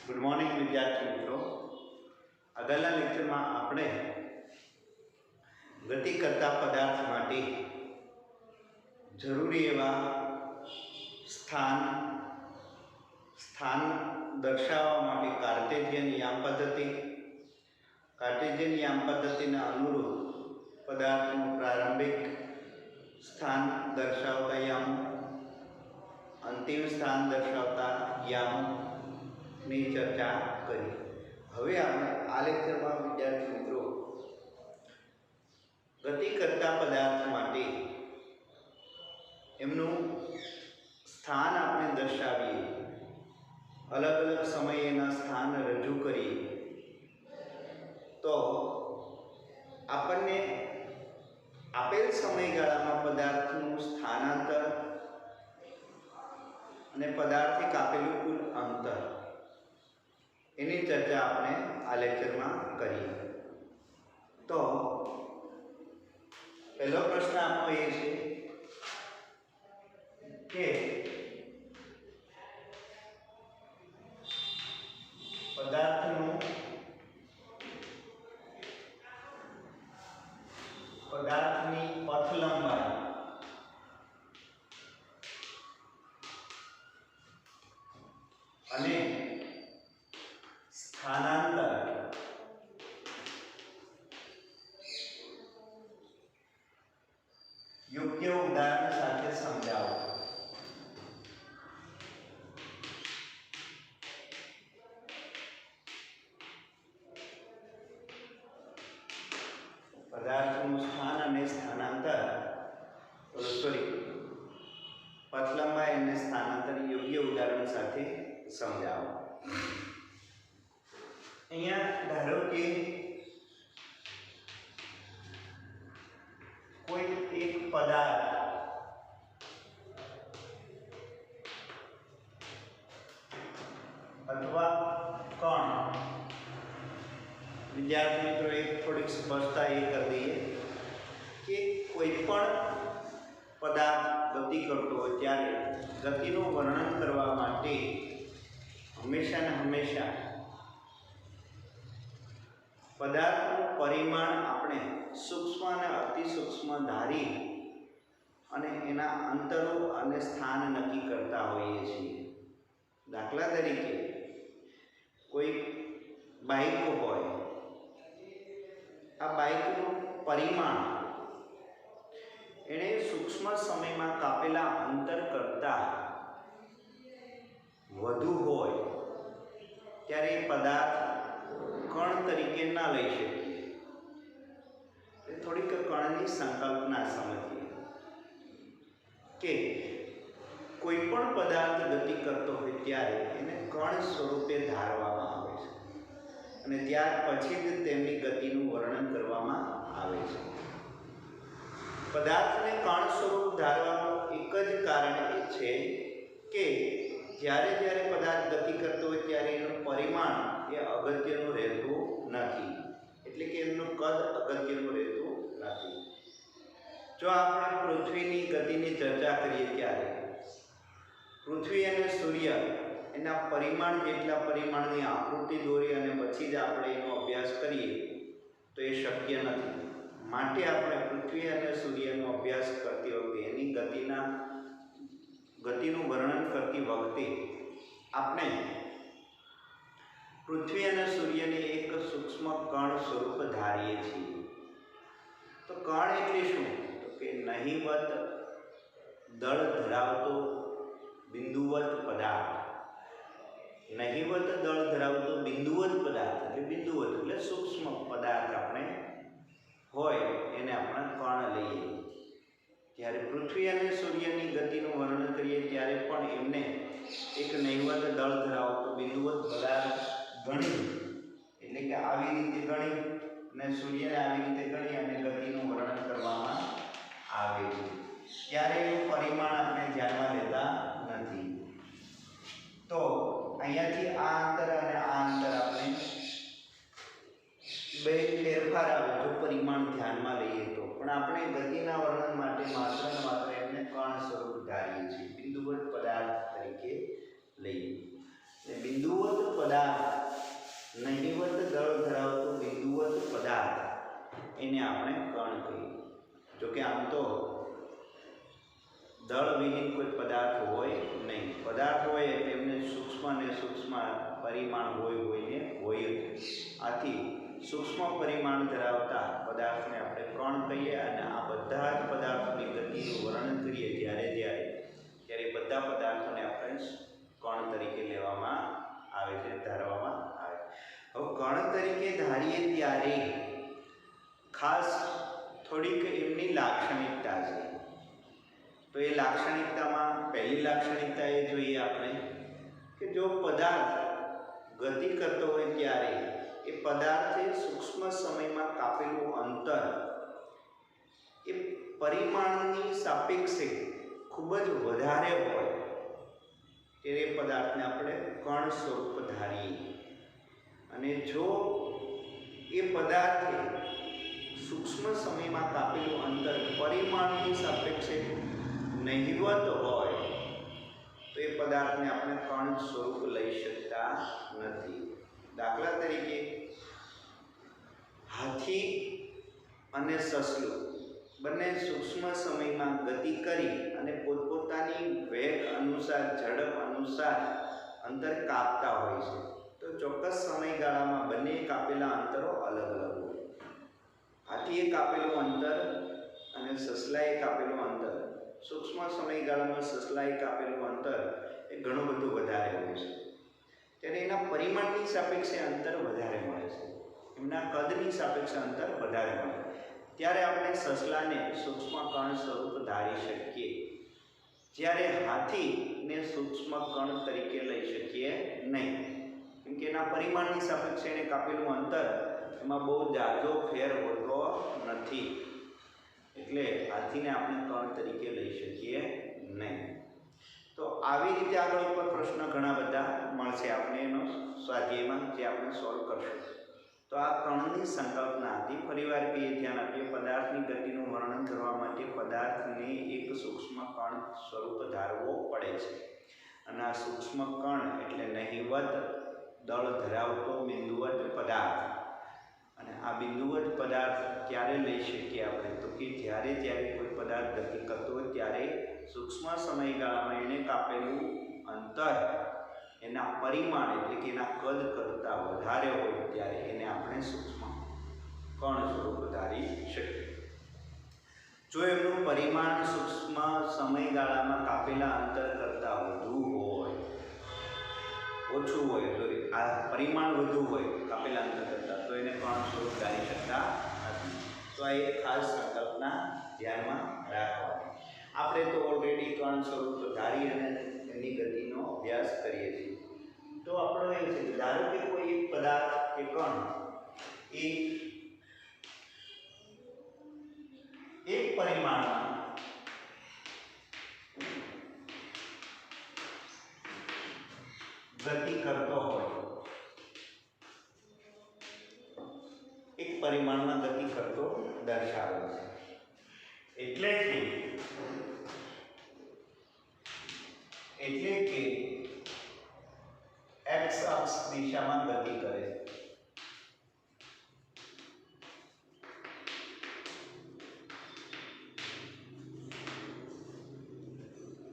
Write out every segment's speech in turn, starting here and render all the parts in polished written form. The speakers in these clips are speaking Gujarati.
गुड मॉर्निंग विद्यार्थी मित्रों। अगला लेक्चर में आपणे गति करता पदार्थ माटे जरूरी एवा स्थान दर्शावा माटे कार्टेशियन याम पद्धति अनुरूप पदार्थનું प्रारंभिक स्थान दर्शावता याम, अंतिम स्थान दर्शावता याम ની ચર્ચા કરી। હવે આપણે આ લેક્ચરમાં વિદ્યાર્થી મિત્રો ગતિ કરતા પદાર્થ માટે એમનું સ્થાન આપણે દર્શાવીએ, અલગ અલગ સમયે એના સ્થાન રજૂ કરીએ તો આપણને આપેલ સમયગાળામાં પદાર્થનું સ્થાનાંતર અને પદાર્થે કાપેલું કુલ અંતર એની ચર્ચા આપણે આ લેક્ચરમાં કરીએ। તો પહેલો પ્રશ્ન આપણો એ છે કે પદાર્થની પથ લંબાઈ અને સ્થાનાંતર યોગ્ય ઉદાહરણ સાથે સમજાવો। પદાર્થનું સ્થાન અને સ્થાનાંતર પથ લંબાઈ અને સ્થાનાંતર યોગ્ય ઉદાહરણ સાથે સમજાવો। અહીંયા ધારો કે કોઈ એક પદાર્થ अथवा कण, विद्यार्थी मित्रों एक थोड़ी स्पष्टता ये कर दीए कि कोईपण पदार्थ गति करतो हो त्यारे गतिनुं वर्णन करवा माटे हमेशा ने हमेशा पदार्थનું परिमाण આપણે सूक्ष्म અને अति सूक्ष्म धारी અને એના અંતરો અને સ્થાન નક્કી કરતા હોઈએ છીએ। દાખલા તરીકે કોઈ બાઇક હોય, આ બાઇકનું પરિમાણ એણે સૂક્ષ્મ સમયમાં કાપેલા અંતર કરતાં વધુ હોય ત્યારે એ પદાર્થ कण तरीके ना लई शकीए। थोड़ी कणनी संकल्पना समझिए कि कोईपण पदार्थ गति करतो होय त्यारे एने कण स्वरूपे धारवामां आवे छे अने त्यार पछी ज तेमनी गतिनुं वर्णन करवामां आवे छे। पदार्थने कण स्वरूप धारवानुं एक ज कारण ए छे कि જ્યારે જ્યારે પદાર્થ ગતિ કરતો હોય ત્યારે એનું પરિમાણ એ અગત્યનું રહેતું નથી, એટલે કે એમનું કદ અગત્યનું રહેતું નથી। જો આપણે પૃથ્વીની ગતિની ચર્ચા કરીએ ત્યારે પૃથ્વી અને સૂર્ય એના પરિમાણ જેટલા પરિમાણની આકૃતિ દોરી અને પછી જ આપણે એનો અભ્યાસ કરીએ તો એ શક્ય નથી। માટે આપણે પૃથ્વી અને સૂર્યનો અભ્યાસ કરતી વખતે એની ગતિનું વર્ણન કરતી વખતે આપણે પૃથ્વી અને સૂર્યને એક સૂક્ષ્મ કણ સ્વરૂપ ધારીએ છીએ। તો કણ એટલે શું? તો કે નહિવત દળ ધરાવતો બિંદુવત પદાર્થ। નહિવત દળ ધરાવતો બિંદુવત પદાર્થ એટલે બિંદુવત એટલે સૂક્ષ્મ પદાર્થ આપણે હોય એને આપણે કણ લઈએ। જ્યારે પૃથ્વી અને સૂર્યની ગતિનું વર્ણન કરીએ ત્યારે પણ એમને એક નહિવત દળ ધરાવતો બિંદુવત પદાર્થ ગણી, એટલે કે આવી રીતે ગણી અને સૂર્યને આવી રીતે ગણી અને ગતિનું વર્ણન કરવામાં આવે છે। ત્યારે એનું પરિમાણ આપણે ધ્યાનમાં લેતા નથી। તો અહીંયાથી આ અંતર અને આ અંતર આપણે બે ફેરફાર આવે જો પરિમાણ ધ્યાનમાં લઈએ તો, પણ આપણે ગતિના વર્ણન માટે માત્ર ને માત્ર એમને કણ સ્વરૂપ ધારીએ છીએ, બિંદુવત પદાર્થ તરીકે લઈએ। બિંદુવત પદાર્થ દળવિહીન કોઈ પદાર્થ હોય નહીં. પદાર્થ હોય એટલે એમને સૂક્ષ્મ અને સૂક્ષ્મ પરિમાણ હોય જ. આથી સૂક્ષ્મ પરિમાણ ધરાવતા પદાર્થને આપણે કણ કહીએ અને આ બધા જ પદાર્થોની ગતિનું વર્ણન કરીએ ત્યારે બધા પદાર્થોને આપણે કણ તરીકે લેવામાં આવે છે, ધારવામાં આવે. હવે કણ તરીકે ધારીએ ત્યારે ખાસ થોડીક એમની લાક્ષણિકતા છે. તો એ લાક્ષણિકતામાં પહેલી લાક્ષણિકતા એ જોઈએ આપણે કે જો પદાર્થ ગતિ કરતો હોય ત્યારે એ પદાર્થે સૂક્ષ્મ સમયમાં કાપેલું અંતર એ પરિમાણની સાપેક્ષે ખૂબ જ વધારે હોય ત્યારે એ પદાર્થને આપણે કણ સ્વરૂપ ધારીએ. અને જો એ પદાર્થે સૂક્ષ્મ સમયમાં કાપેલું અંતર પરિમાણની સાપેક્ષે નહિવત હોય તો એ પદાર્થને આપણે કણ સ્વરૂપ લઈ શકતા નથી. દાખલા તરીકે હાથી અને સસલું બંને સૂક્ષ્મ સમયમાં ગતિ કરી અને પોતપોતાની વેગ અનુસાર, ઝડપ અનુસાર અંતર કાપતા હોય છે. તો ચોક્કસ સમયગાળામાં બંને કાપેલા અંતરો અલગ અલગ હોય. હાથીએ કાપેલું અંતર અને સસલાએ કાપેલું અંતર, સૂક્ષ્મ સમયગાળામાં સસલાએ કાપેલું અંતર એ ઘણું બધું વધારે હોય છે. ત્યારે એના પરિમાણની સાપેક્ષે અંતર વધારે મળે છે, એમના કદની સાપેક્ષે અંતર વધારે મળે. ત્યારે આપણે સસલાને સૂક્ષ્મ કણ સ્વરૂપ ધારી શકીએ, જ્યારે હાથીને સૂક્ષ્મ કણ તરીકે લઈ શકીએ નહીં. કેમ કે એના પરિમાણની સાપેક્ષે એને કાપેલું અંતર એમાં બહુ જાજો ફેર હોતો નથી, એટલે હાથીને આપણે કણ તરીકે લઈ શકીએ નહીં. તો આવી રીતે આગળ ઉપર પ્રશ્ન ઘણા બધા મળશે આપણે એનો સ્વાધ્યાયમાં, જે આપણે સોલ્વ કરશું. તો આ કણની સંકલ્પના હતી. ફરીવાર કહીએ, ધ્યાન આપીએ, પદાર્થની ગતિનું વર્ણન કરવા માટે પદાર્થને એક સૂક્ષ્મ કણ સ્વરૂપ ધારવો પડે છે. અને આ સૂક્ષ્મ કણ એટલે નહિવત દળ ધરાવતો બિંદુવત પદાર્થ. અને આ બિંદુવત પદાર્થ ક્યારે લઈ શકીએ આપણે? તો કે જ્યારે કોઈ પદાર્થ ગતિ કરતો હોય ત્યારે સૂક્ષ્મ સમયગાળામાં એને કાપેલું અંતર એના પરિમાણ એટલે કે એના કદ કરતાં વધારે હોય ત્યારે એને આપણે સૂક્ષ્મ કણ સ્વરૂપ ધારી શકીએ. જો એમનું પરિમાણ સૂક્ષ્મ સમયગાળામાં કાપેલા અંતર કરતાં વધુ હોય, ઓછું હોય, આ પરિમાણ વધુ હોય કાપેલા અંતર કરતાં, તો એને કણ સ્વરૂપ ધારી શકતા નથી. તો આ એક ખાસ સંકલ્પના ધ્યાનમાં રાખવાની. આપણે તો ઓલરેડી કણ સ્વરૂપ ધારી અને એની ગતિનો અભ્યાસ કરીએ છીએ. તો આપણો એ છે, ધારો કે કોઈ એક પદાર્થ કે કણ એક પરિમાણમાં ગતિ કરતો હોય, એક પરિમાણમાં ગતિ કરતો દર્શાવે છે. એટલે કે x અક્ષ દિશામાં ગતિ કરે છે.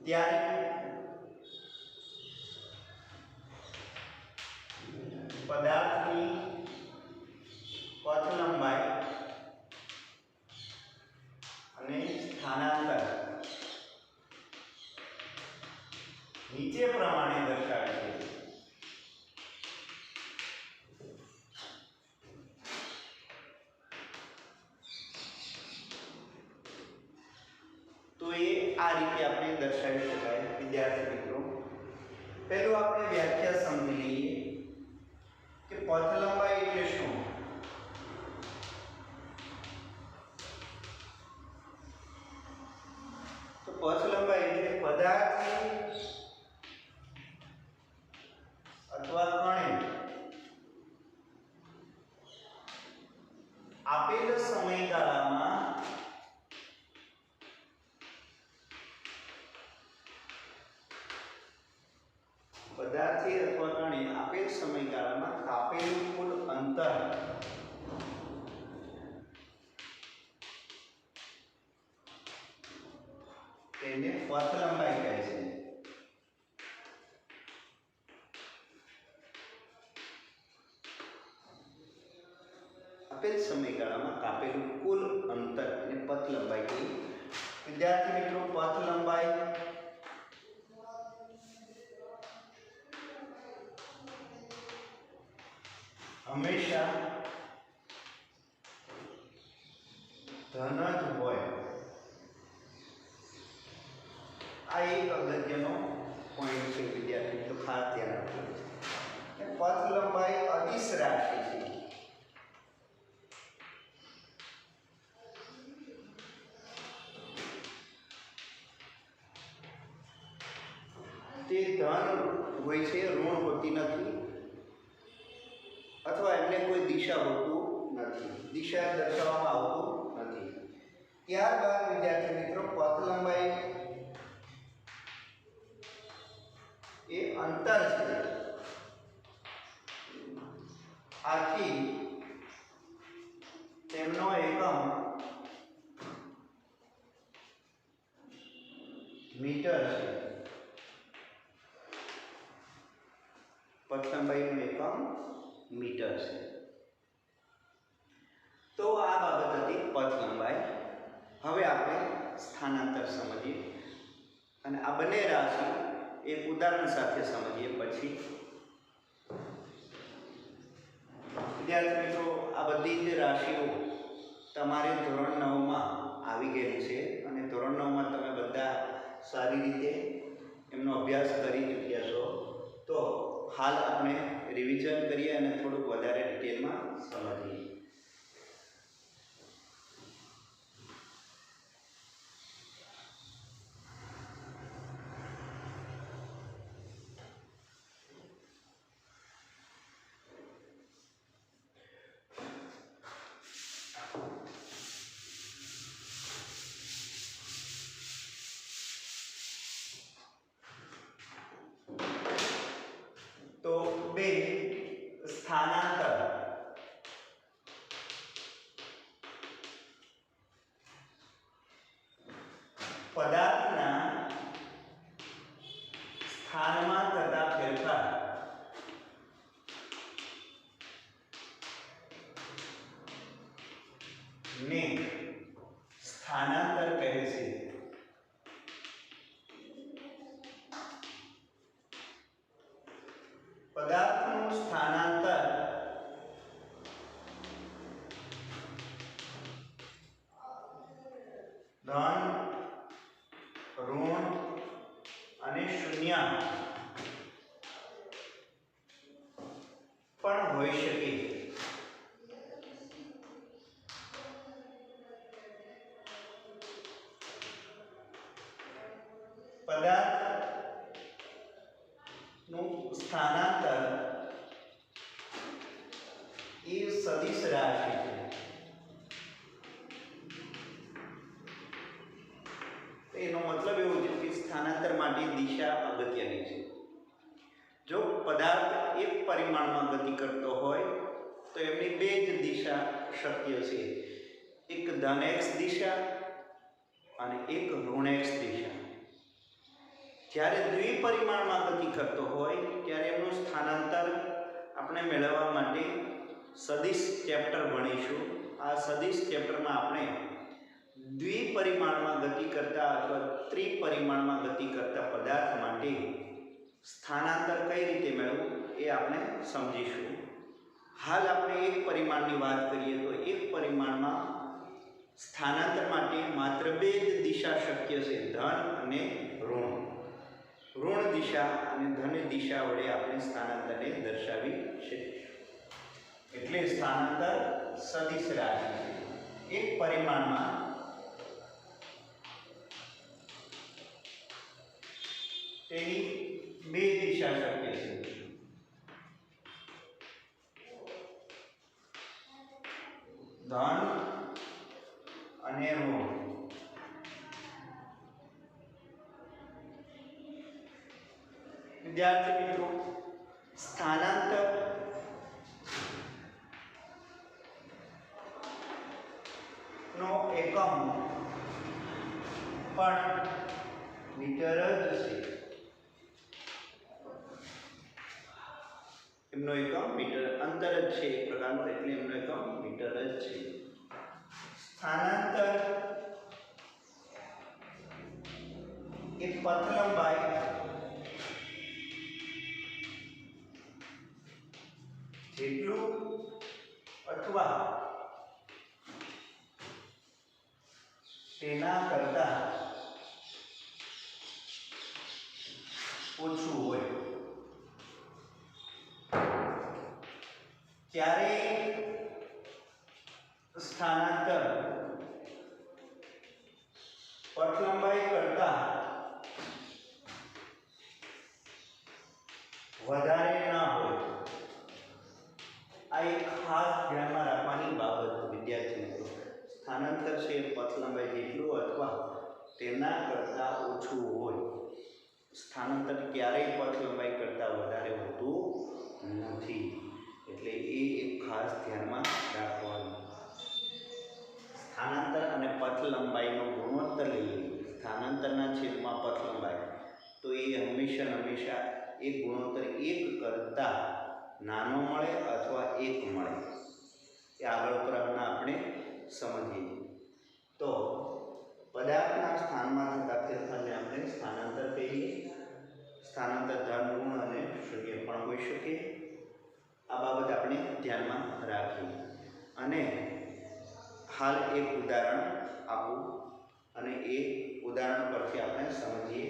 ત્યારે પદાર્થની પથ લંબાઈ અને સ્થાનાંતર નીચે પ્રમાણે દર્શાવે છે. તો એ આ રીતે આપણે દર્શાવી શકાય. વિદ્યાર્થી મિત્રો, પહેલું આપણે વ્યાખ્યા સમજી લઈએ કે પથ લંબાઈ એટલે શું. તો પથ લંબાઈ એટલે પદાર્થની અથવા કણે આપેલ સમયગાળામાં પદાર્થે અથવા કણે આપેલ સમયગાળામાં કાપેલું કુલ અંતર તેને પથ લંબાઈ કહે છે. આપેલ સમયગાળામાં કાપેલું કુલ અંતર અને પથ લંબાઈ કહીએ. વિદ્યાર્થી મિત્રો, પથ લંબાઈ હંમેશા ધન જ હોય. આ એક અગત્યનો પોઈન્ટ છે વિદ્યાર્થી મિત્રો, ખાસ ધ્યાન રાખવું. પથ લંબાઈ અદિશ રાશિ છે. તે ધન હોય છે, ઋણ હોતી નથી, અથવા એમને કોઈ દિશા હોતું નથી, દિશા દર્શાવવામાં આવતું નથી. ત્યારબાદ વિદ્યાર્થી મિત્રો, પથ લંબાઈ એ અંતર છે. આથી તેમનો એકમ મીટર છે. પથ લંબાઈનું એકમ મીટર છે. તો આ બાબત હતી પથ લંબાઈ. હવે આપણે સ્થાનાંતર સમજીએ અને આ બંને રાશિ એક ઉદાહરણ સાથે સમજીએ. પછી વિદ્યાર્થી મિત્રો, આ બધી જ રાશિઓ તમારે ધોરણ 9માં આવી ગયેલી છે અને ધોરણ 9માં તમે બધા સારી રીતે એમનો અભ્યાસ કરી ચૂક્યા છો. તો હાલ આપણે રિવિઝન કરીએ અને થોડુંક વધારે ડિટેલમાં સમજીએ. તો બે સ્થાનાંતર પદાર્થના સ્થાનમાં થતા ફેરફાર ને સ્થાનાંતર કહે છે. પદાર્થનું સ્થાનાંતર ધન, ઋણ અને શૂન્ય પણ હોઈ શકે. પદાર્થનું સ્થાનાંતર એ સદિશ રાશિ છે. એનો મતલબ એવો છે કે સ્થાનાંતર માટે દિશા અગત્યની છે. જો પદાર્થ એક પરિમાણમાં ગતિ કરતો હોય તો એમની બે જ દિશા શક્ય છે, એક ધન x દિશા અને એક ઋણ x દિશા. જ્યારે દ્વિપરિમાણમાં ગતિ કરતો હોય ત્યારે એમનું સ્થાનાંતર આપણે મેળવવા માટે સદિશ ચેપ્ટર ભણીશું. આ સદિશ ચેપ્ટરમાં આપણે દ્વિપરિમાણમાં ગતિ કરતા અથવા ત્રિપરિમાણમાં ગતિ કરતા પદાર્થ માટે સ્થાનાંતર કઈ રીતે મેળવવું એ આપણે સમજીશું. હાલ આપણે એક પરિમાણની વાત કરીએ તો એક પરિમાણમાં સ્થાનાંતર માટે માત્ર બે જ દિશા શક્ય છે, ધન અને ઋણ. ઋણ દિશા અને ધન દિશા વડે આપણે સ્થાનાંતરને દર્શાવી શકીશું. એટલે સ્થાનાંતર સદિશ રાશિ છે. એક પરિમાણમાં તેની બે દિશા શક્ય છે, ધન અને ઋણ. વિદ્યાર્થી મિત્રો, સ્થાનાંતર નો એકમ પણ મીટર જ છે. એમનો એકમ મીટર, અંતર જ છે એક પ્રકારનું, એટલે એમનો એકમ મીટર જ છે. સ્થાનાંતર એ પથ લંબાઈ જેટલું અથવા તેના કરતા ઓછું હોય ત્યારે સ્થાનાંતર પથ લંબાઈ કરતા વધારે ના હોય. આ એક ખાસ ધ્યાનમાં રાખવાની બાબત વિદ્યાર્થી મિત્રો. સ્થાનાંતર છે પથ લંબાઈ જેટલું અથવા તેના કરતાં ઓછું હોય. સ્થાનાંતર ક્યારેય પથ લંબાઈ કરતાં વધારે હોતું નથી, એટલે એ એક ખાસ ધ્યાનમાં રાખવાનું. સ્થાનાંતર અને પથ લંબાઈનો ગુણોત્તર લઈએ, સ્થાનાંતરના છેદમાં પથ લંબાઈ, તો એ હંમેશા એ ગુણોત્તર 1 કરતાં નાનો મળે અથવા 1 મળે. એ આગળ પ્રમાણે આપણે સમજીએ. તો પદાર્થના સ્થાનમાં થતા ફેરફારને આપણે સ્થાનાંતર કહીએ. સ્થાનાંતર ધન, ઋણ અને શૂન્ય પણ હોઈ શકે. આ બાબત આપણે ધ્યાનમાં રાખીએ. અને હાલ એક ઉદાહરણ આપું અને એ ઉદાહરણ પરથી આપણે સમજીએ.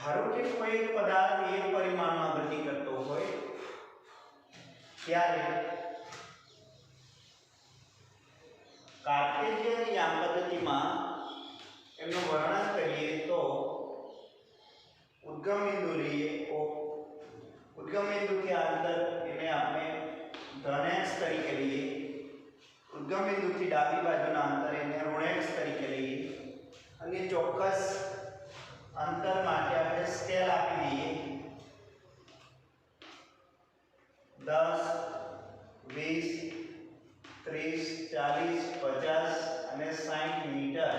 ધારો કે કોઈ એક પદાર્થ એક પરિમાણમાં ગતિ કરતો હોય ત્યારે કાર્ટેશિયન યામ પદ્ધતિમાં એમનું વર્ણન કરીએ તો ઉદ્ગમ બિંદુ લઈએ. ઉદ્ગમ બિંદુથી અંતર એને આપણે ધન x તરીકે લઈએ. ઉદ્ગમ બિંદુથી ડાબી બાજુના અંતર એને ઋણ x તરીકે લઈએ અને ચોક્કસ અંતર માટે આપણે સ્કેલ આપી દઈએ. 10, 20, 30, 40, 50 અને 60 મીટર.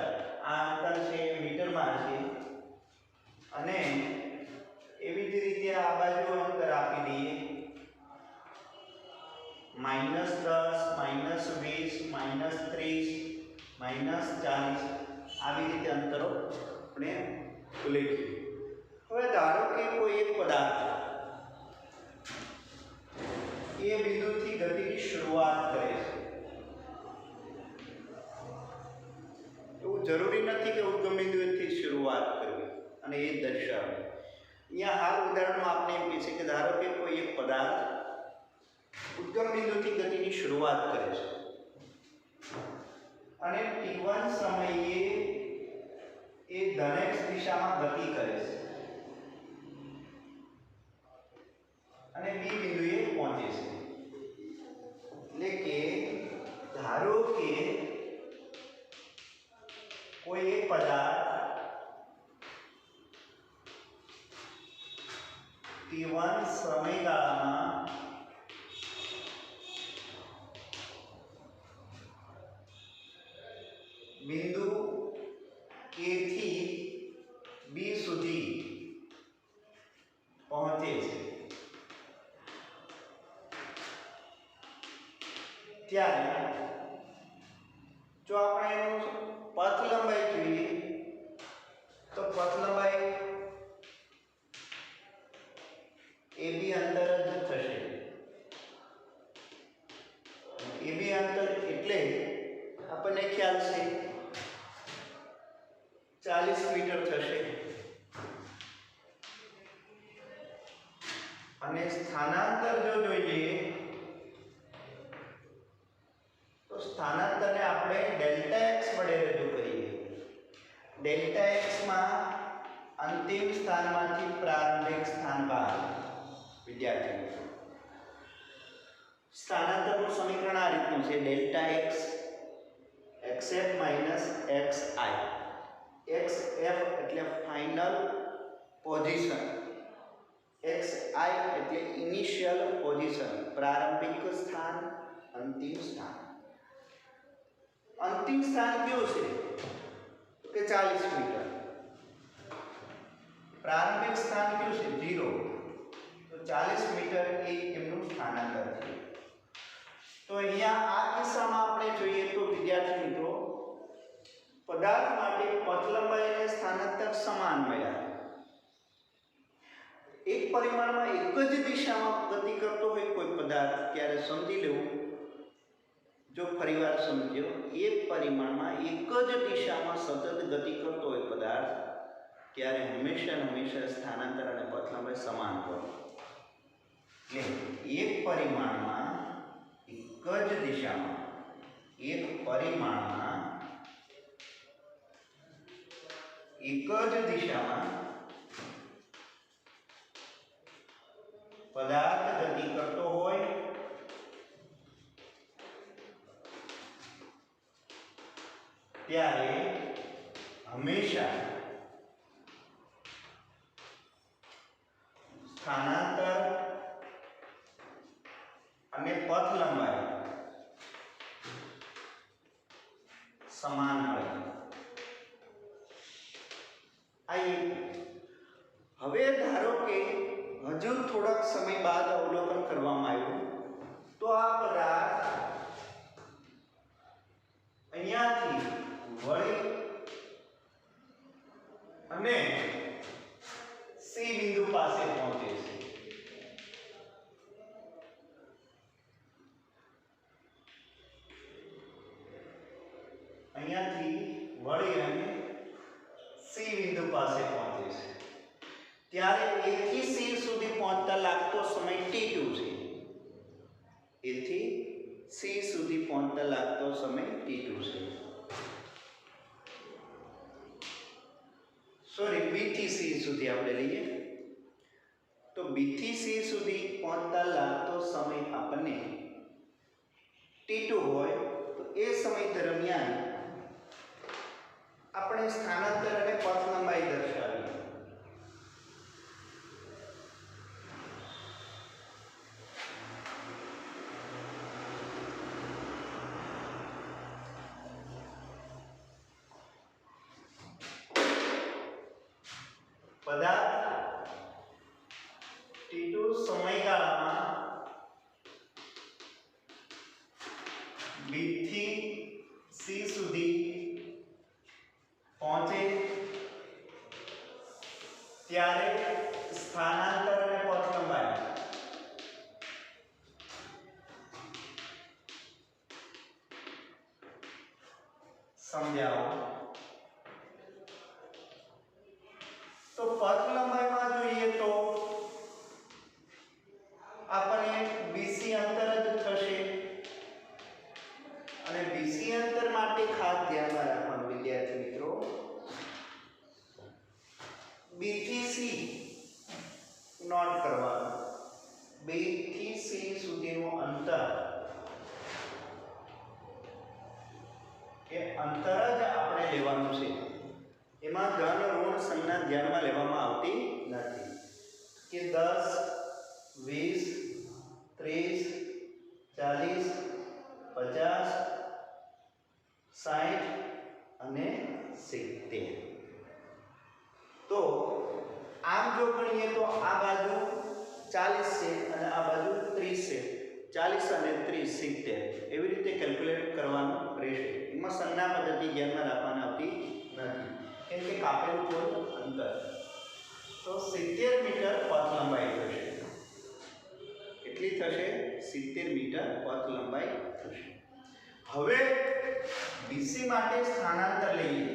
આ અંતર છે એ મીટરમાં છે. અને એવી જ રીતે આ બાજુ અંતર આપી દઈએ -10, -20, -30, -40. આવી રીતે અંતરો આપણે ઉલ્લેખીએ. હવે ધારો કે કોઈ એક પદાર્થ એ બિંદુથી ગતિની શરૂઆત કરે છે. એવું જરૂરી નથી કે ઉદ્ગમ બિંદુથી શરૂઆત કરવી અને એ દર્શાવે. અહીંયા હાલ ઉદાહરણમાં આપણે એમ કહે છે કે ધારો કે કોઈ એક પદાર્થ ઉદ્ગમ બિંદુથી ગતિની શરૂઆત કરે છે અને t1 સમયે એ ધન x દિશામાં ગતિ કરે છે અને બી બિંદુએ પહોંચે છે. એટલે કે ધારો કે કોઈ એક પદાર્થ t1 સમયગાળામાં બિંદુ A થી B સુધી પહોંચે છે ત્યારે જો આપણે એનું પથ લંબાઈ જોઈએ તો પથ લંબાઈ AB અંતર જ થશે. AB અંતર એટલે આપણને ખ્યાલ છે 40 મીટર થશે. અને સ્થાનાંતર જો જોઈએ તો સ્થાનાંતરને આપણે ડેલ્ટા x વડે રજૂ કરીએ. ડેલ્ટા x માં અંતિમ સ્થાનમાંથી પ્રારંભિક સ્થાન બહાર. વિદ્યાર્થી મિત્રો, સ્થાનાંતરનું સમીકરણ આ રીતનું છે: delta x x xf minus xi. xf એટલે ફાઇનલ પોઝિશન, xi એટલે ઇનિશિયલ પોઝિશન, પ્રારંભિક સ્થાન, અંતિમ સ્થાન. અંતિમ સ્થાન કયું છે કે 40 મીટર. પ્રારંભિક સ્થાન કયું છે 0. તો 40 મીટર એ એમનું સ્થાનાંતર છે. તો અહીંયા આ કિસ્સામાં આપણે જોઈએ તો વિદ્યાર્થી મિત્રો પદાર્થ માટે પથ લંબાઈ અને સ્થાનાંતર સમાન મળ્યા. એક પરિમાણમાં એક જ દિશામાં ગતિ કરતો હોય કોઈ પદાર્થ ત્યારે સમજી લેવું, જો ફરીવાર સમજો, એક પરિમાણમાં એક જ દિશામાં સતત ગતિ કરતો હોય પદાર્થ ત્યારે હંમેશા સ્થાનાંતર અને પથ લંબાઈ સમાન હોય. એટલે એક પરિમાણમાં એક જ દિશામાં પદાર્થ ગતિ કરતો હોય ત્યારે હંમેશા સ્થાનાંતર અને પથ લંબાઈ સમાન હોય. હવે ધારો કે હજુ થોડાક સમય બાદ અવલોકન કરવામાં આવ્યું તો આ પદાર્થ અહીંયાથી વળી અને સી બિંદુ પાસે પહોંચે છે. અહીંયાથી વળી અને સી બિંદુ પાસે પહોંચે છે ત્યારે A થી C સુધી પહોંચતા લાગતો સમય t2 છે. A થી C સુધી પહોંચતા લાગતો સમય t2 છે. સોરી, B થી C સુધી આપણે લઈએ તો B થી C સુધી પહોંચતા લાગતો સમય આપણને t2 હોય તો એ સમય દરમિયાન આપણે સ્થાનાંતર અને પથ લંબાઈ દર્શાવીએ. પદાર્થ t2 સમયગાળામાં B થી C સુધી પહોંચે ત્યારે સ્થાનાંતર અને પથ લંબાઈ સમજાવો. તો પથ લંબાઈમાં જોઈએ તો આપણને BC અંતર જ થશે અને BC અંતર માટે ખાસ ધ્યાનમાં રાખવાનું વિદ્યાર્થી મિત્રો, B થી C નોટ કરવાનું. B થી C સુધીનું અંતર એ અંતર જ આપણે લેવાનું છે. એમાં ધન ઋણ સંજ્ઞા ધ્યાનમાં લેવામાં આવતી નથી કે 10, 20, 30, 40, 50, 60 અને 70. તો આમ જો ગણીએ તો આ બાજુ 40 છે અને આ બાજુ 30 છે. 40 અને 30 70 એવી રીતે કેલ્ક્યુલેટ કરવાનું રહેશે. એમાં સંજ્ઞા પદ્ધતિ ધ્યાનમાં રાખવાની આવતી નથી કેમ કે કાપેલું કોઈ અંતર. તો 70 મીટર પથ લંબાઈ થશે. કેટલી થશે? 70 મીટર પથ લંબાઈ થશે. હવે BC માટે સ્થાનાંતર લઈએ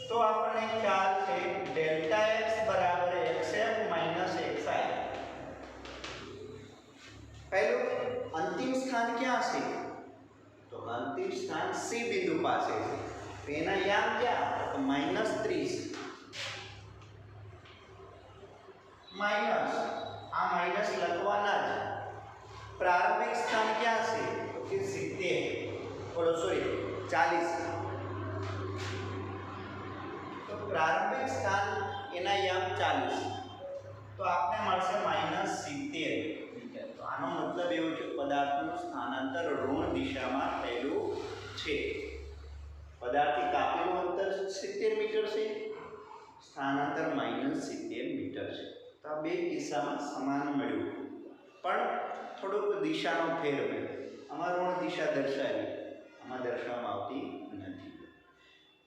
તો આપણને ખ્યાલ છે ડેલ્ટા x બરાબર xf માઈનસ xi. પહેલું અંતિમ સ્થાન ક્યાં છે? તો અંતિમ સ્થાન C બિંદુ પાસે છે. તો એના યામ ક્યાં? તો -30 માઈનસ આ માઈનસ લખવાના જ प्रारंभिक स्थान क्या है तो कि 40 तो प्रारंभिक स्थान एना याम 40 तो आपने મળશે -70 मीटर। तो આનો મતલબ એવો છે પદાર્થનું સ્થાનાંતર ઋણ દિશામાં થયેલું છે। પદાર્થથી કાપેલું અંતર 70 મીટર છે, સ્થાનાંતર -70 મીટર છે। તો આ બે કિસ્સામાં સમાન મળ્યું, પણ થોડુંક દિશાનો ફેર મળ્યો। આમાં ઋણ દિશા દર્શાવી, આમાં દર્શાવવામાં આવતી નથી।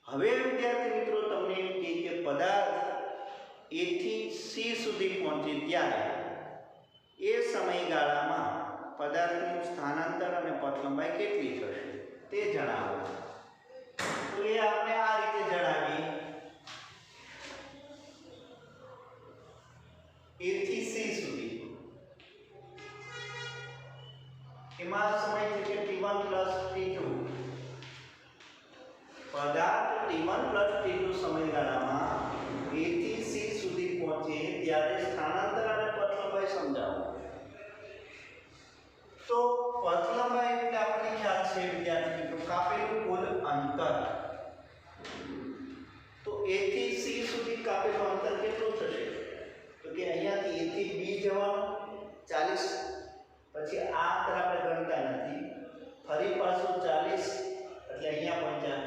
હવે વિદ્યાર્થી મિત્રો તમને એમ કહે કે પદાર્થ A થી C સુધી પહોંચે ત્યારે એ સમયગાળામાં પદાર્થનું સ્થાનાંતર અને પથ લંબાઈ કેટલી થશે તે જણાવો। તો એ આપણે આ રીતે જણાવીએ, A થી C સુધી એમાં સમય છે કે T1 T2 पदार्थ T1 T2 समयगाळाમાં A થી C સુધી પહોંચે ત્યારે સ્થાનાંતર અને પથ લંબાઈ સમજાવો। તો પથ લંબાઈ એટલે આપણને ખ્યાલ છે વિદ્યાર્થી મિત્રો કાપેલું કુલ અંતર। તો A થી C સુધી કાપેલું અંતર કેટલું થશે તો કે અહીંયાથી A થી B જવાનું 40, પછી આ અંતર આપણે ગણતા નથી, ફરી પાછું 40 એટલે અહીંયા પહોંચ્યા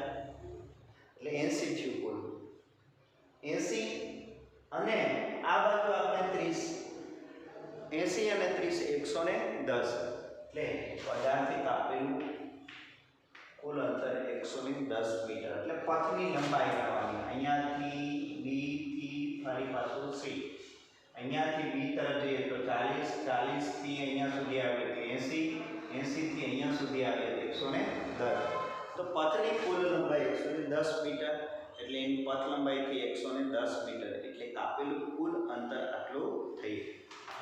એટલે 80 થયું કુલ 80 અને આ બાજુ આપણે 30, 80 અને 30 110 એટલે પદાર્થથી કાપેલું કુલ અંતર 110 મીટર। એટલે પથની લંબાઈ ગણવાની, અહીંયાથી B થી ફરી પાછું C, અહીંયાથી B તરફ જઈએ તો 40, 40 થી અહીંયા સુધી આવે તો 80, 80 થી અહીંયા સુધી આવે તો 110। तो पथनी कुल लंबाई 110 मीटर એટલે એની પથ લંબાઈ થી 110 મીટર એટલે કાપેલું કુલ અંતર આટલું થઈ।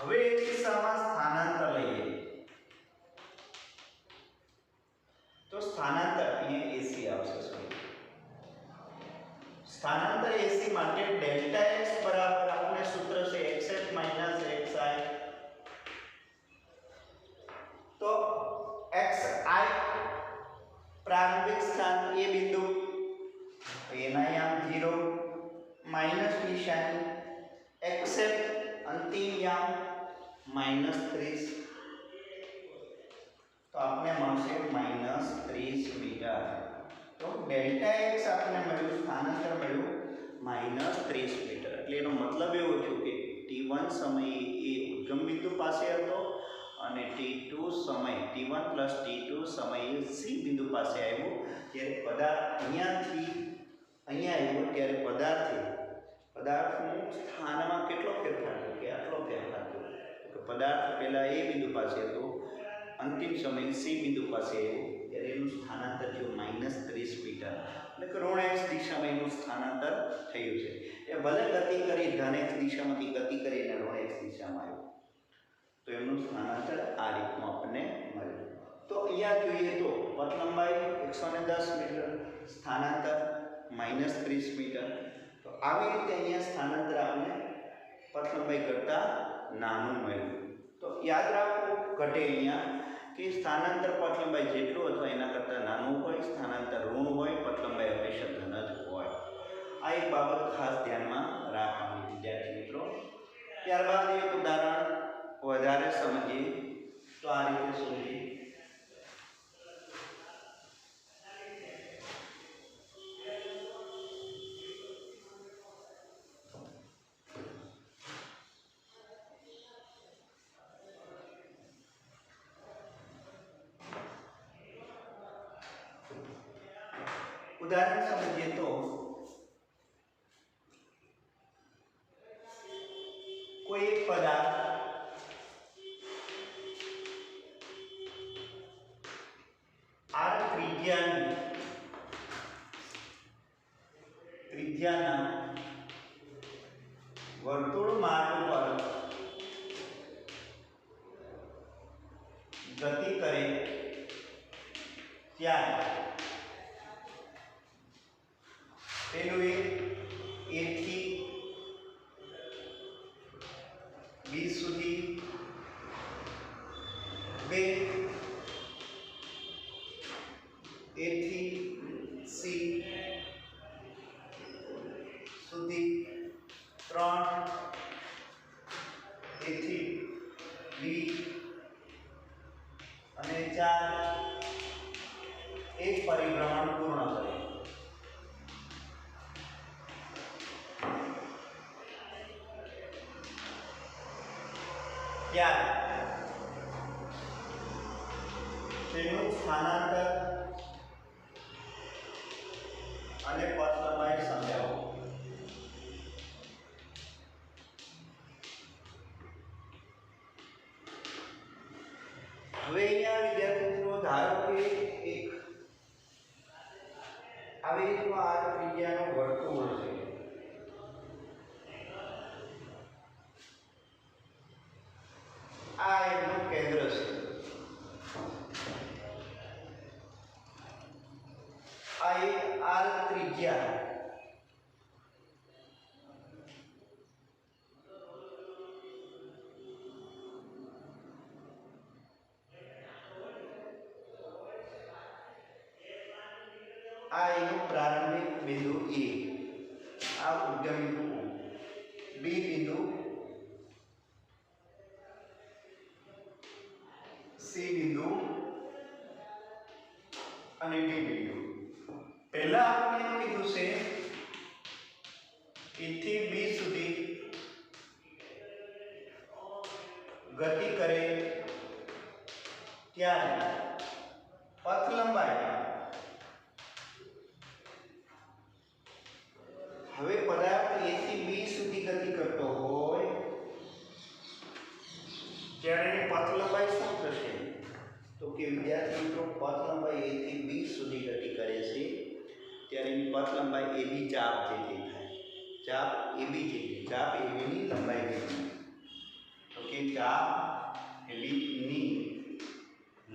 હવે એ કિસ્સામાં સ્થાનાંતર લઈએ તો સ્થાનાંતર અહીંયા AC આવશે। સ્થાનાંતર AC માટે ડેલ્ટા x બરાબર આપણે સૂત્ર છે xf xi। तो xi प्रारंभिक स्थान ए बिंदु एना याम 0 माइनस निशानी, एक्सेप्ट अंतिम याम -30 तो आपने મળશે -30 मीटर। तो डेल्टा x आपने મળ્યું સ્થાનાંતર મળ્યું -30 मीटर। એટલે એનો મતલબ એવો છે કે t1 સમયે એ ઉદ્ગમ બિંદુ પાસે હતો અને T2 સમય T1 T2 સમયે C બિંદુ પાસે આવ્યો ત્યારે પદાર્થ અહીંયાથી અહીંયા આવ્યો ત્યારે પદાર્થનું સ્થાનમાં કેટલો ફેરફાર થયો કે આટલો ફેરફાર થયો કે પદાર્થ પહેલા A બિંદુ પાસે હતો, અંતિમ સમયે C બિંદુ પાસે આવ્યો ત્યારે એનું સ્થાનાંતર થયું -30 મીટર। એટલે કે ઋણ x દિશામાં એનું સ્થાનાંતર થયું છે। એ ભલે ગતિ કરી ધન x દિશામાંથી ગતિ કરીને ઋણ x દિશામાં આવ્યો तो એમનું સ્થાનાંતર આ રીતનું આપણને મળ્યું। તો અહીંયા જોઈએ તો પથ લંબાઈ 110 મીટર, સ્થાનાંતર -30 મીટર। તો આવી રીતે અહીંયા સ્થાનાંતર આપણે પથ લંબાઈ કરતાં નાનું મળ્યું। તો યાદ રાખો ઘટે અહીંયા કે સ્થાનાંતર પથ લંબાઈ જેટલું અથવા એના કરતાં નાનું હોય, સ્થાનાંતર ઋણ હોય, પથ લંબાઈ હંમેશા ધન જ હોય। આ એક બાબત ખાસ ધ્યાનમાં રાખવાની વિદ્યાર્થી મિત્રો। ત્યારબાદ એક ઉદાહરણ વધારે સમજીએ તો આ રીતે સમજીએ। उदाहरण समझिए तो कोई एक पदार्थ आर त्रिज्याना वर्तुळ मार्ग पर गति करे त्यारे પેલું A થી B સુધી બે A થી C સુધી 3 A થી B અને 4 એક પરિભ્રમણ પૂર્ણ કરે. ત્યારે તેનું સ્થાનાંતર અને પથ લંબાઈ સમજાવો. હવે અહીંયા વિદ્યાર્થી મિત્રો ધારો કે એક આવી રીતનું આ ત્રિજ્યાનું વર્તુળ છે. આ એનું કેન્દ્ર છે. આ એક r ત્રિજ્યા આ એનું પ્રારંભિક બિંદુ E, આ ઉદ્ગમ બિંદુ B બિંદુ, C બિંદુ અને D બિંદુ. પહેલા આપણે એમ કીધું છે E થી B સુધી ગતિ કરે ત્યારે પથ લંબાઈ. હવે પદાર્થ A થી B સુધી ગતિ કરતો હોય ત્યારે એની પથ લંબાઈ શું થશે? તો કે વિદ્યાર્થી મિત્રો પથ લંબાઈ A થી B સુધી ગતિ કરે છે ત્યારે એની પથ લંબાઈ AB ચાપ જેટલી થાય. ચાપ AB જેટલી, ચાપ AB ની લંબાઈ જેટલી. તો કે ચાપ AB ની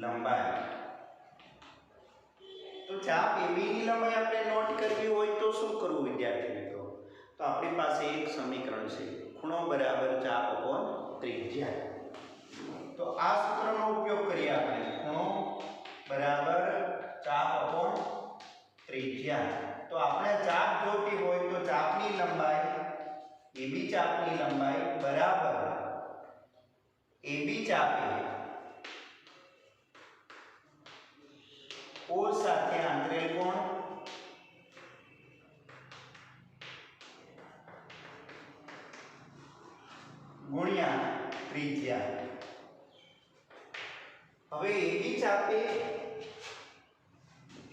લંબાઈ. તો ચાપ AB ની લંબાઈ આપણે નોટ કરવી હોય તો શું કરવું વિદ્યાર્થી મિત્રો? તો આપણી પાસે એક સમીકરણ છે, ખૂણો બરાબર ચાપ અપોન ત્રિજ્યા. તો આ સૂત્રનો ઉપયોગ કરીએ આપણે. ખૂણો બરાબર ચાપ અપોન ત્રિજ્યા. તો આપણે ચાપ જોતી હોય તો ચાપની લંબાઈ AB ચાપની લંબાઈ બરાબર AB ચાપે O સાથે આંતરેલ કોણ ગુણ્યા ત્રિજ્યા. હવે AB ચાપે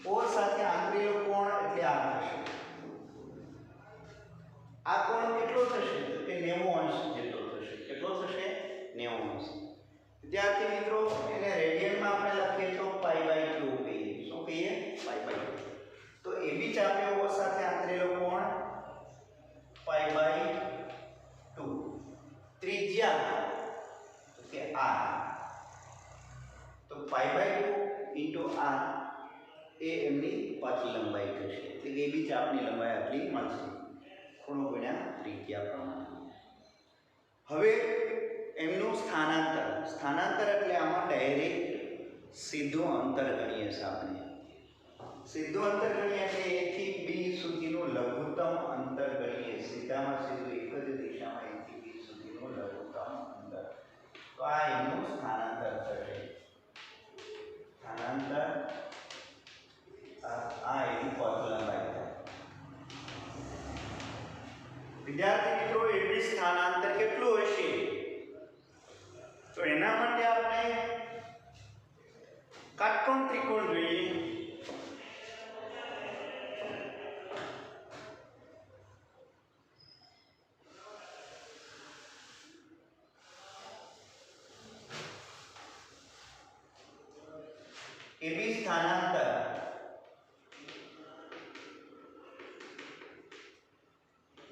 O સાથે આંતરેલો કોણ એટલે આ થશે. આ કોણ કેટલો થશે? તો કે 90 અંશ જેટલો થશે. કેટલો થશે? 90 અંશ. વિદ્યાર્થી મિત્રો એને રેડિયનમાં આપણે લખીએ તો π/2 કહીએ. શું કહીએ? π/2. તો AB ચાપે O સાથે આંતરેલો કોણ π/2. ત્રિજ્યા તો કે r. તો π/2 * r એ એમની પથ લંબાઈ થશે. એટલે કે AB ચાપની લંબાઈ આટલી મળશે ખૂણો ગુણ્યા ત્રિજ્યા પ્રમાણે. હવે એમનું સ્થાનાંતર. સ્થાનાંતર એટલે આમાં ડાયરેક્ટ સીધું અંતર ગણીએ છીએ આપણે. સીધું અંતર ગણીએ એટલે A થી B સુધીનું લઘુત્તમ અંતર ગણીએ. સીધામાં સીધું એક જ દિશામાં A થી B સુધીનું લઘુત્તમ અંતર. તો આ એમનું સ્થાનાંતર થશે. સ્થાનાંતર આ એની પથ લંબાઈ થાય. વિદ્યાર્થી મિત્રો AB સ્થાનાંતર કેટલું હશે? તો એના માટે આપણે કાટકોણ ત્રિકોણ જોઈએ. AB સ્થાનાંતર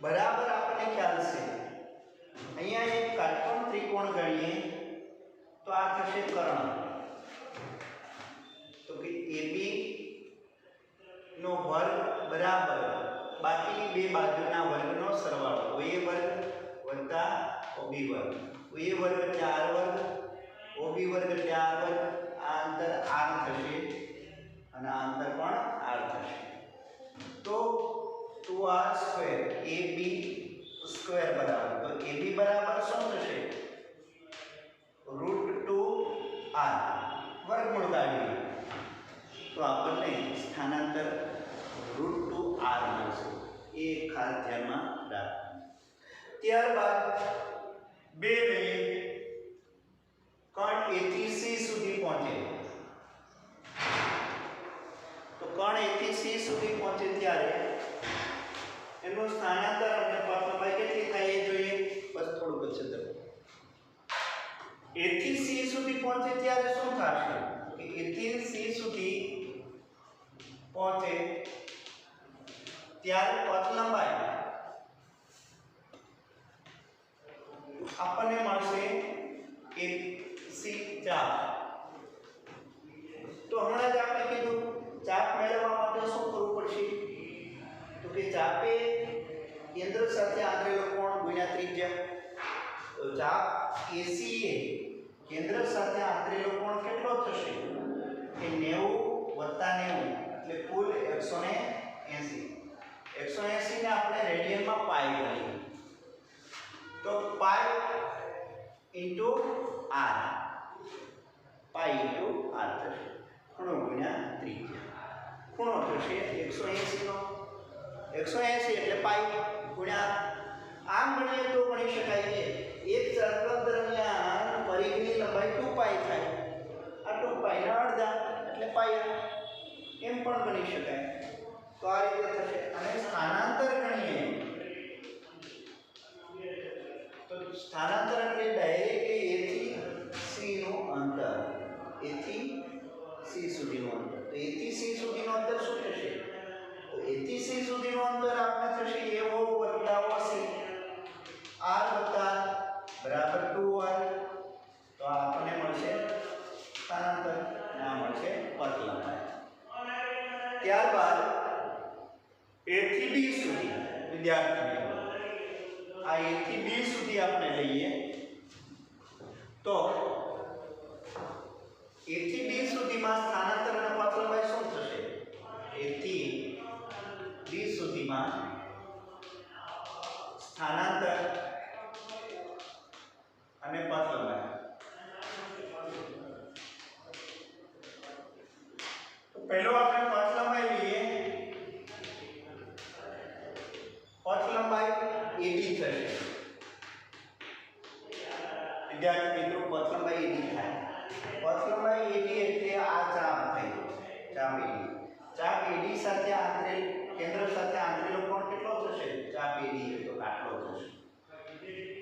બરાબર આપણને ખ્યાલ છે. અહીંયા એક કાટકોણ ત્રિકોણ ગણીએ તો આ થશે કર્ણ. તો કે AB નો વર્ગ બરાબર બાકીની બે બાજુના વર્ગનો સરવાળો. OA વર્ગ વત્તા OB વર્ગ. OA વર્ગ એટલે R વર્ગ, OB વર્ગ એટલે R વર્ગ. આ અંતર R થશે અને આ અંતર પણ 2r સ્ક્વેર ab સ્ક્વેર બરાબર, તો ab બરાબર શું થશે? √2r વર્ગમૂળ કાઢીએ તો આપણને સ્થાનાંતર √2r મળશે. એ ખાસ ધ્યાનમાં રાખવું. ત્યારબાદ 2 લઈએ. કણ A થી C સુધી પહોંચે, તો કણ A થી C સુધી પહોંચે ત્યારે એનું સ્થાનાંતર અને પથ લંબાઈ કેટલી થાય એ જોઈએ. બસ થોડુંક જ છે. A થી C સુધી પહોંચે ત્યારે શું થશે કે A થી C સુધી પહોંચે ત્યારે પથ લંબાઈ આપણને મળશે AC ચાપ. તો હમણાં જ આપણે કીધું ચાપ મેળવવા માટે શું કરવું પડશે? તો કે ચાપે કેન્દ્ર સાથે આંતરેલો કોણ ગુણ્યા ત્રિજ્યા. તો ચાપ AC એ કેન્દ્ર સાથે આંતરેલો કોણ કેટલો થશે? કે 90 + 90 એટલે કુલ 180. 180 ને આપણે રેડિયનમાં પાઈ કરીએ તો પાઈ ઇન્ટુ r, પાઈ ઇન્ટુ r થશે. ખૂણો ગુણ્યા ત્રિજ્યા. ખૂણો થશે 180 નો 180 એટલે પાઈ ગુણ્યા. આમ ગણીએ તો ગણી શકાય કે એક સર્કલ દરમિયાન પરિઘની લંબાઈ 2π થાય. આ 2π ના અડધા એટલે પાઈ એમ પણ ગણી શકાય. તો આ રીતે થશે. અને સ્થાનાંતર ગણીએ તો સ્થાનાંતર એટલે ડાયરેક્ટલી A થી C નું અંતર, A થી C સુધીનું અંતર. તો A થી C સુધીનું અંતર શું થશે? તો A થી C સુધીનું અંતર આપણે થશે AO + OC, r બરાબર 2r. તો આપણને મળશે સ્થાનાંતર અને આ મળશે પથ લંબાઈ. ત્યારબાદ A થી B સુધી વિદ્યાર્થી આ A થી B સુધી આપણે લઈએ તો A થી B સુધીમાં સ્થાનાંતર અને પથ લંબાઈ શું થશે? A થી B સુધીમાં સ્થાનાંતર અને પથ લંબાઈ. તો પહેલો આપણે પથ લંબાઈ લઈએ. પથ લંબાઈ AB થશે. વિદ્યાર્થી મિત્રો, પથ લંબાઈ AB થાય. પથ લંબાઈ AB એટલે આ ચાપ થઈ ચાપ AB. ચાપ AD સાથે આંતરેલ કેન્દ્ર સાથે આંતરેલો કોણ કેટલો થશે? ચાપ AD તો આટલો થશે.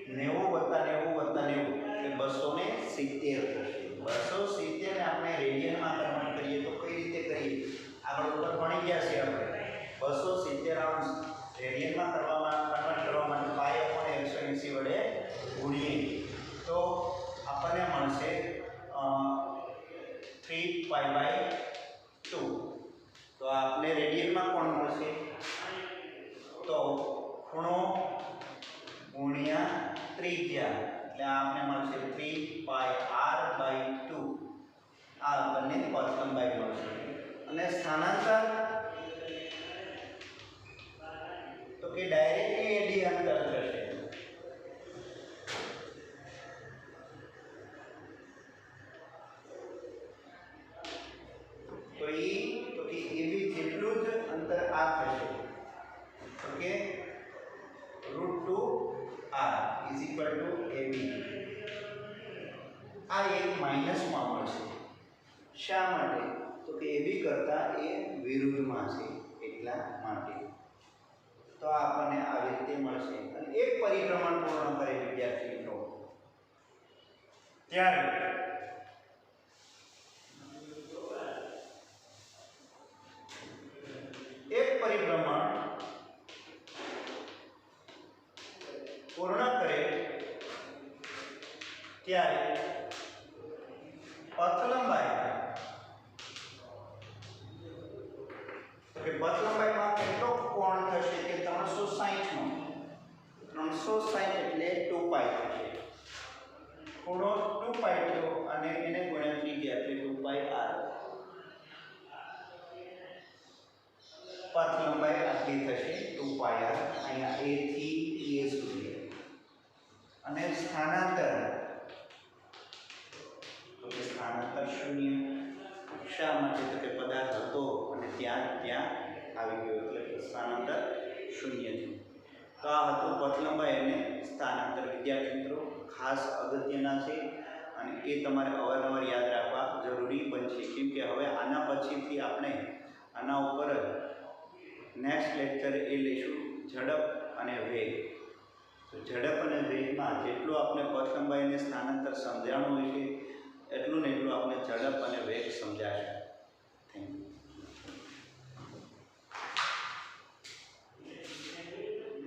90 + 90 + 90 એટલે 270 થશે. 270 ને આપણે રેડિયનમાં કન્વર્ટ કરીએ તો કઈ રીતે કરીએ? આગળ ઉપર ભણી ગયા છે આપણે. 270 અંશ રેડિયનમાં કન્વર્ટ કરવા માટે π/180 વડે ગુણીએ તો આપણને મળશે 3π/2. તો આપણે રેડિયનમાં કોણ મળશે? તો ખૂણો ગુણ્યા ત્રિજ્યા એટલે આપણે મળશે 3πr/2. આ આપણને પથ લંબાઈ મળશે. અને સ્થાનાંતર તો કે ડાયરેક્ટલી AD અંતર થશે. તો એ તો કે AB જેટલું જ અંતર આ થશે. Okay, √2r = AB. આ એક માઈનસમાં મળશે. શા માટે? તો કે AB કરતાં એ વિરુદ્ધમાં છે એટલા માટે. તો આપણને આવી રીતે મળશે. અને એક પરિભ્રમણ પૂર્ણ કરે વિદ્યાર્થી મિત્રો ત્યારે એક પરિભ્રમણ પૂર્ણ કરે ત્યારે પથ લંબાઈ કે પથ લંબાઈમાં કેટલો કોણ થશે કે 360 નો. 360 એટલે 2π થશે. ખૂણો 2π થયો અને એને ગુણ્યા ત્રિજ્યા એટલે 2πr. પથ લંબાઈ એ થશે 2πr, અહીંયા a થી a સુધી. અને સ્થાનાંતર, તો કે સ્થાનાંતર શૂન્ય. શા માટે? તો કે પદાર્થ હતો અને ત્યાં આવી ગયો એટલે સ્થાનાંતર શૂન્ય થયું. તો આ હતું પથ લંબાઈ અને સ્થાનાંતર. વિદ્યાર્થી મિત્રો ખાસ અગત્યના છે અને એ તમારે અવારનવાર યાદ રાખવા જરૂરી બનશે, કેમ કે હવે આના પછીથી આપણે આના ઉપર જ નેક્સ્ટ લેક્ચર એ લઈશું ઝડપ અને વેગ. તો ઝડપ અને વેગમાં જેટલું આપણે પથ લંબાઈ અને સ્થાનાંતર સમજાણું હશે એટલું ને એટલું આપણે ઝડપ અને વેગ સમજાશે.